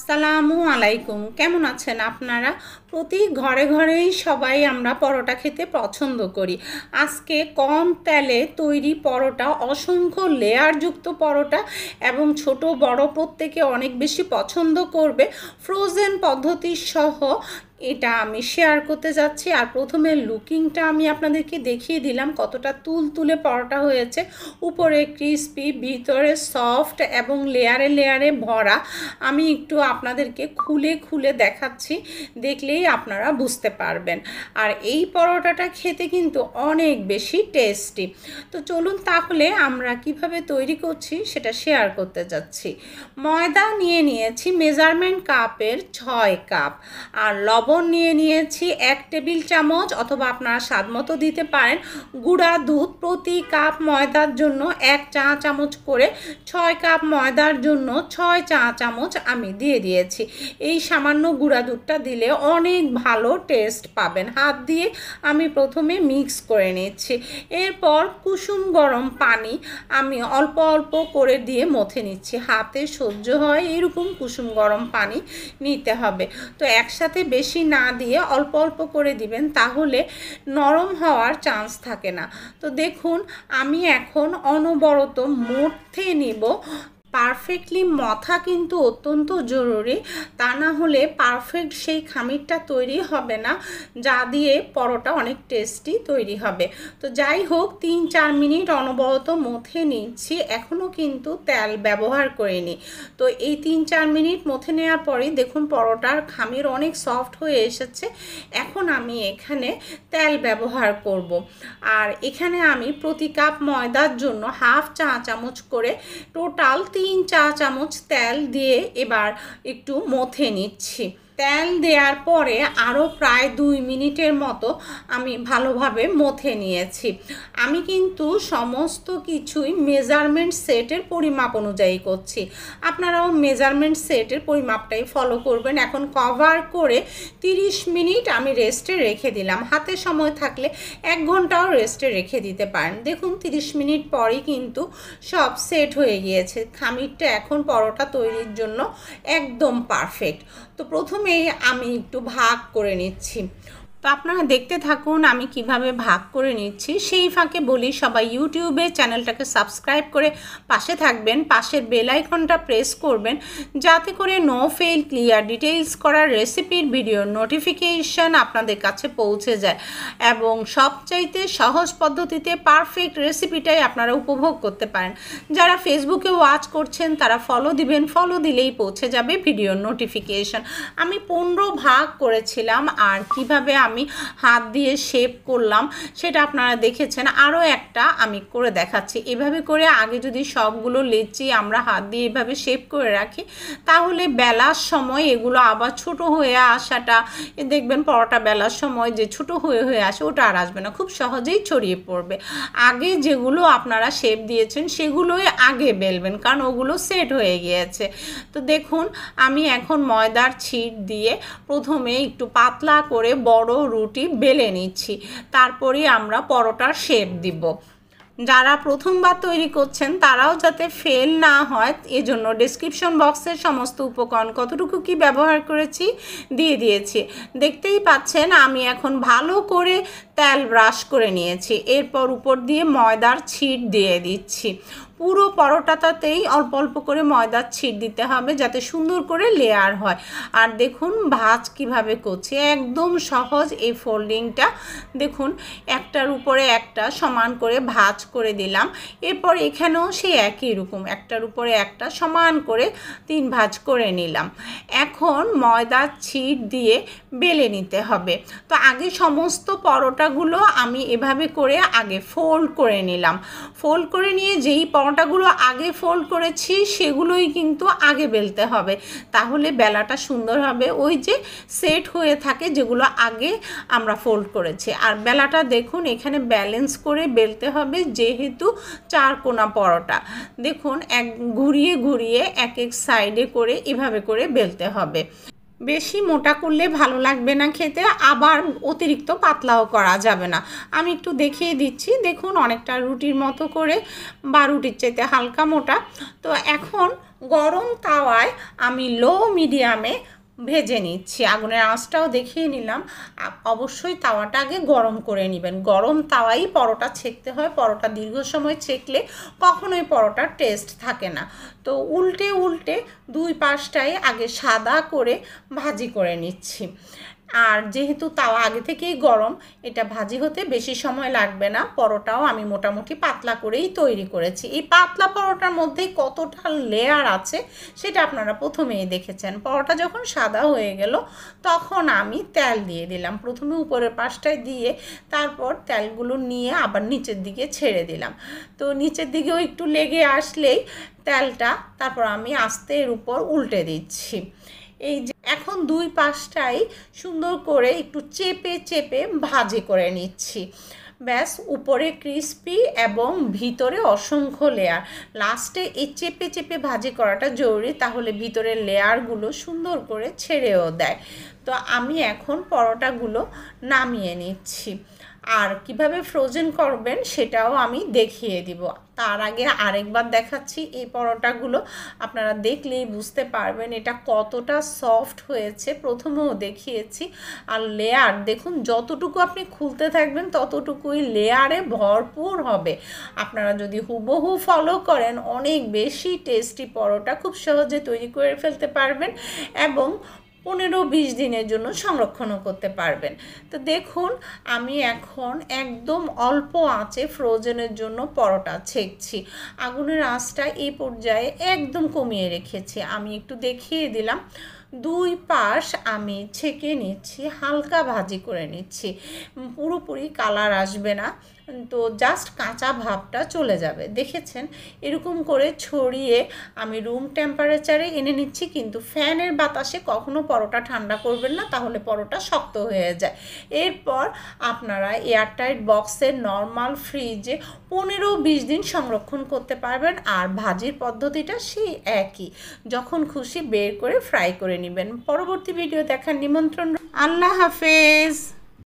আসসালামু আলাইকুম। কেমন আছেন আপনারা? প্রতি ঘরে ঘরেই সবাই আমরা পরোটা খেতে পছন্দ করি। আজকে কম তেলে তৈরি পরোটা, অসংখ্য লেয়ারযুক্ত পরোটা এবং ছোট বড় প্রত্যেকে অনেক বেশি পছন্দ করবে ফ্রোজেন পদ্ধতি সহ এটা আমি শেয়ার করতে যাচ্ছি। আর প্রথমে লুকিংটা আমি আপনাদেরকে দেখিয়ে দিলাম কতটা তুলতুলে পরোটা হয়েছে, উপরে ক্রিস্পি, ভিতরে সফট এবং লেয়ারে লেয়ারে ভরা। আমি একটু আপনাদেরকে খুলে খুলে দেখাচ্ছি, দেখলেই আপনারা বুঝতে পারবেন। আর এই পরোটাটা খেতে কিন্তু অনেক বেশি টেস্টি। তো চলুন তাহলে আমরা কিভাবে তৈরি করছি সেটা শেয়ার করতে যাচ্ছি। ময়দা নিয়ে নিয়েছি মেজারমেন্ট কাপের 6 কাপ, আর লবণ নিয়ে নিয়েছি 1 টেবিল চামচ, অথবা আপনারা স্বাদ মতো দিতে পারেন। গুঁড়া দুধ প্রতি কাপ ময়দার জন্য 1 চা চামচ করে, 6 কাপ ময়দার জন্য 6 চা চামচ আমি দিয়ে দিয়েছি। এই সামান্য গুঁড়া দুধটা দিলে অনেক ভালো টেস্ট পাবেন। হাত দিয়ে আমি প্রথমে মিক্স করে নিচ্ছি। এরপর কুসুম গরম পানি আমি অল্প অল্প করে দিয়ে মথে নিচ্ছি। হাতে সহ্য হয় এরকম কুসুম গরম পানি নিতে হবে। তো একসাথে বেশি না দিয়ে অল্প অল্প করে দিবেন, তাহলে নরম হওয়ার চান্স থাকে না। তো দেখুন আমি এখন অনবরত মথে নিব। পারফেক্টলি মথা কিন্তু অত্যন্ত জরুরি, তা না হলে পারফেক্ট সেই খামিরটা তৈরি হবে না, যা দিয়ে পরোটা অনেক টেস্টি তৈরি হবে। তো যাই হোক, 3-4 মিনিট অনবরত মথে নিচ্ছি, এখনও কিন্তু তেল ব্যবহার করিনি। তো এই 3-4 মিনিট মথে নেওয়ার পরেই দেখুন পরোটার খামির অনেক সফট হয়ে এসেছে। এখন আমি এখানে তেল ব্যবহার করব। আর এখানে আমি প্রতি কাপ ময়দার জন্য 1/2 চা চামচ করে টোটাল 3 চা চামচ তেল দিয়ে এবার একটু মথে নিচ্ছি। তেল দেওয়ার পরে আরও প্রায় 2 মিনিটের মতো আমি ভালোভাবে মথে নিয়েছি। আমি কিন্তু সমস্ত কিছুই মেজারমেন্ট সেটের পরিমাপ অনুযায়ী করছি, আপনারাও মেজারমেন্ট সেটের পরিমাপটাই ফলো করবেন। এখন কভার করে 30 মিনিট আমি রেস্টে রেখে দিলাম। হাতে সময় থাকলে 1 ঘন্টাও রেস্টে রেখে দিতে পারেন। দেখুন 30 মিনিট পরই কিন্তু সব সেট হয়ে গিয়েছে। খামিরটা এখন পরোটা তৈরির জন্য একদম পারফেক্ট। তো প্রথমেই আমি একটু ভাগ করে নিচ্ছি। তো আপনারা দেখতে থাকুন আমি কিভাবে ভাগ করে নিচ্ছি। সেই ফাঁকে বলি, সবাই ইউটিউবে চ্যানেলটাকে সাবস্ক্রাইব করে পাশে থাকবেন, পাশের বেল আইকনটা প্রেস করবেন, যাতে করে নো ফেল ক্লিয়ার ডিটেইলস করার রেসিপির ভিডিওর নোটিফিকেশন আপনাদের কাছে পৌঁছে যায় এবং সবচাইতে সহজ পদ্ধতিতে পারফেক্ট রেসিপিটাই আপনারা উপভোগ করতে পারেন। যারা ফেসবুকে ওয়াচ করছেন তারা ফলো দিবেন, ফলো দিলেই পৌঁছে যাবে ভিডিওর নোটিফিকেশন। আমি 15 ভাগ করেছিলাম, আর কিভাবে আমি হাত দিয়ে শেপ করলাম সেটা আপনারা দেখেছেন। আরও একটা আমি করে দেখাচ্ছি। এভাবে করে আগে যদি সবগুলো লেচি আমরা হাত দিয়ে এভাবে শেপ করে রাখি, তাহলে বেলার সময় এগুলো আবার ছোট হয়ে আসাটা, দেখবেন পরোটা বেলার সময় যে ছোট হয়ে হয়ে আসে ওটা আর আসবে না, খুব সহজেই ছড়িয়ে পড়বে। আগে যেগুলো আপনারা শেপ দিয়েছেন সেগুলোই আগে বেলবেন, কারণ ওগুলো সেট হয়ে গিয়েছে। তো দেখুন আমি এখন ময়দার ছিট দিয়ে প্রথমে একটু পাতলা করে বড় রুটি বেলে নিচ্ছি, তারপরেই আমরা পরোটার শেপ দিব। যারা প্রথমবার তৈরি করছেন তারাও যাতে ফেল না হয় এজন্য ডেসক্রিপশন বক্সের সমস্ত উপকরণ কতটুকু কি ব্যবহার করেছি দিয়ে দিয়েছি। দেখতেই পাচ্ছেন আমি এখন ভালো করে তেল ব্রাশ করে নিয়েছি। এরপর উপর দিয়ে ময়দার ছিট দিয়ে দিচ্ছি। পুরো পরোটাটাতেই অল্প অল্প করে ময়দার ছিট দিতে হবে, যাতে সুন্দর করে লেয়ার হয়। আর দেখুন ভাঁজ কিভাবে করছি, একদম সহজ এই ফোল্ডিংটা। দেখুন একটার উপরে একটা সমান করে ভাঁজ করে দিলাম। এরপর এখানেও সেই একই রকম একটার উপরে একটা সমান করে 3 ভাঁজ করে নিলাম। এখন ময়দার ছিট দিয়ে বেলে নিতে হবে। তো আগে সমস্ত পরোটাগুলো আমি এভাবে করে আগে ফোল্ড করে নিলাম। ফোল্ড করে নিয়ে যেই পরোটাগুলো আগে ফোল্ড করেছি সেগুলোই কিন্তু আগে বেলতে হবে, তাহলে বেলাটা সুন্দর হবে। ওই যে সেট হয়ে থাকে যেগুলো আগে আমরা ফোল্ড করেছি। আর বেলাটা দেখুন এখানে ব্যালেন্স করে বেলতে হবে, যেহেতু 4 কোনা পরোটা। দেখুন ঘুরিয়ে ঘুরিয়ে এক এক সাইডে করে এভাবে করে বেলতে হবে। বেশি মোটা করলে ভালো লাগবে না খেতে, আবার অতিরিক্ত পাতলাও করা যাবে না। আমি একটু দেখিয়ে দিচ্ছি, দেখুন অনেকটা রুটির মতো করে বা রুটির চাইতে হালকা মোটা। তো এখন গরম তাওয়ায় আমি লো মিডিয়ামে ভেজে নিচ্ছি। আগুনের আঁচটাও দেখিয়ে নিলাম। অবশ্যই তাওয়াটা আগে গরম করে নেবেন। গরম তাওয়াই পরোটা ছেঁকতে হয়, পরোটা দীর্ঘ সময় ছেঁকলে কখনোই পরোটার টেস্ট থাকে না। তো উল্টে উল্টে দুই পাশটাই আগে সাদা করে ভাজি করে নিচ্ছি। আর যেহেতু তাওয়া আগে থেকেই গরম, এটা ভাজি হতে বেশি সময় লাগবে না। পরোটাও আমি মোটামুটি পাতলা করেই তৈরি করেছি। এই পাতলা পরোটার মধ্যেই কতটা লেয়ার আছে সেটা আপনারা প্রথমেই দেখেছেন। পরোটা যখন সাদা হয়ে গেল তখন আমি তেল দিয়ে দিলাম। প্রথমে উপরের পাশটায় দিয়ে তারপর তেলগুলো নিয়ে আবার নিচের দিকে ছেড়ে দিলাম। তো নিচের দিকেও একটু লেগে আসলেই তেলটা তারপর আমি আস্তে এর উপর উল্টে দিচ্ছি। এই যে এখন দুই পাশটাই সুন্দর করে একটু চেপে চেপে ভাজি করে নিচ্ছি। ব্যাস, উপরে ক্রিস্পি এবং ভিতরে অসংখ্য লেয়ার। লাস্টে এই চেপে চেপে ভাজি করাটা জরুরি, তাহলে ভিতরের লেয়ারগুলো সুন্দর করে ছেড়েও দেয়। তো আমি এখন পরোটাগুলো নামিয়ে নিচ্ছি। আর কিভাবে ফ্রোজেন করবেন সেটাও আমি দেখিয়ে দিব। তার আগে আরেকবার দেখাচ্ছি, এই পরোটাগুলো আপনারা দেখলেই বুঝতে পারবেন এটা কতটা সফট হয়েছে। প্রথমেও দেখিয়েছি। আর লেয়ার দেখুন, যতটুকু আপনি খুলতে থাকবেন ততটুকুই লেয়ারে ভরপুর হবে। আপনারা যদি হুবহু ফলো করেন অনেক বেশি টেস্টি পরোটা খুব সহজে তৈরি করে ফেলতে পারবেন এবং 15-20 দিনের জন্য সংরক্ষণও করতে পারবেন। তো দেখুন আমি এখন একদম অল্প আঁচে ফ্রোজেনের জন্য পরোটা ছেঁকছি। আগুনের আঁচটা এই পর্যায়ে একদম কমিয়ে রেখেছি। আমি একটু দেখিয়ে দিলাম। দুই পাশ আমি ছেঁকে নিচ্ছি, হালকা ভাজি করে নিচ্ছি। পুরোপুরি কালার আসবে না, তো জাস্ট কাঁচা ভাবটা চলে যাবে। দেখেছেন, এরকম করে ছড়িয়ে আমি রুম টেম্পারেচারে এনে নিচ্ছি। কিন্তু ফ্যানের বাতাসে কখনো পরোটা ঠান্ডা করবেন না, তাহলে পরোটা শক্ত হয়ে যায়। এরপর আপনারা এয়ারটাইট বক্সে নর্মাল ফ্রিজে 15-20 দিন সংরক্ষণ করতে পারবেন। আর ভাজির পদ্ধতিটা সেই একই, যখন খুশি বের করে ফ্রাই করে নেবেন। পরবর্তী ভিডিও দেখার নিমন্ত্রণ। আল্লাহ হাফেজ।